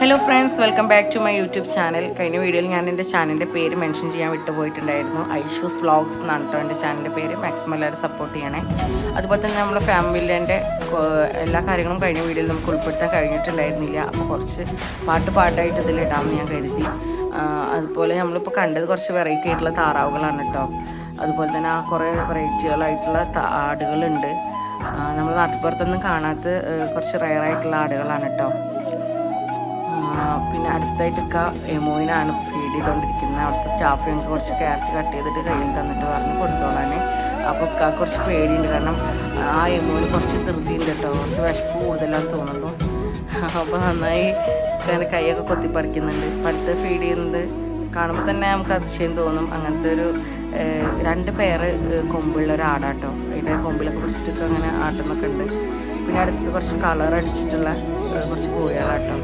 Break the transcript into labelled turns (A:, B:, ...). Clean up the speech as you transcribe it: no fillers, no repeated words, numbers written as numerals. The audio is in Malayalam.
A: Hello friends, welcome back to my YouTube channel. കഴിഞ്ഞ വീഡിയോയിൽ ഞാൻ എൻ്റെ ചാനലിൻ്റെ പേര് മെൻഷൻ ചെയ്യാൻ വിട്ടുപോയിട്ടുണ്ടായിരുന്നു. ഐഷൂസ് വ്ളോഗ്സ് എന്നാണ് കേട്ടോ എൻ്റെ ചാനലിൻ്റെ പേര്. മാക്സിമം എല്ലാവരും സപ്പോർട്ട് ചെയ്യണേ. അതുപോലെ തന്നെ നമ്മുടെ ഫാമിലിൻ്റെ എല്ലാ കാര്യങ്ങളും കഴിഞ്ഞ വീഡിയോയിൽ നമുക്ക് ഉൾപ്പെടുത്താൻ കഴിഞ്ഞിട്ടുണ്ടായിരുന്നില്ല. അപ്പോൾ കുറച്ച് പാട്ടായിട്ട് ഇതിലിടാമെന്ന് ഞാൻ കരുതി. അതുപോലെ നമ്മളിപ്പോൾ കണ്ടത് കുറച്ച് വെറൈറ്റി ആയിട്ടുള്ള താറാവുകളാണ് കേട്ടോ. അതുപോലെ തന്നെ കുറേ വെറൈറ്റികളായിട്ടുള്ള ആടുകളുണ്ട്. നമ്മൾ നാട്ടുപുറത്തൊന്നും കാണാത്ത കുറച്ച് റയറായിട്ടുള്ള ആടുകളാണ് കേട്ടോ. പിന്നെ അടുത്തായിട്ടൊക്കെ എമോയിനാണ് ഫീഡ് ചെയ്തുകൊണ്ടിരിക്കുന്നത്. അവിടുത്തെ സ്റ്റാഫ് ഞങ്ങൾക്ക് കുറച്ച് ക്യാരറ്റ് കട്ട് ചെയ്തിട്ട് കയ്യിൽ തന്നിട്ട് പറഞ്ഞ് കൊടുത്തോളാൻ. അപ്പോൾ കുറച്ച് പേടിയുണ്ട്, കാരണം ആ എമോയിന് കുറച്ച് ധൃതിയുണ്ട് കേട്ടോ, കുറച്ച് വിശപ്പ് കൂടുതലാണെന്ന് തോന്നുന്നു. അപ്പോൾ നന്നായി അങ്ങനെ കൈയൊക്കെ കൊത്തിപ്പറിക്കുന്നുണ്ട്. അടുത്ത് ഫീഡ് ചെയ്യുന്നത് കാണുമ്പോൾ തന്നെ നമുക്ക് അതിശയം തോന്നും. അങ്ങനത്തെ ഒരു 2 പേര് കൊമ്പുള്ള ഒരു ആടാട്ടോ. അതിൻ്റെ കൊമ്പിലൊക്കെ പിടിച്ചിട്ടൊക്കെ അങ്ങനെ ആട്ടുന്നൊക്കെ ഉണ്ട്. പിന്നെ അടുത്ത് കുറച്ച് കളർ അടിച്ചിട്ടുള്ള കുറച്ച് കോഴികളാട്ടോ.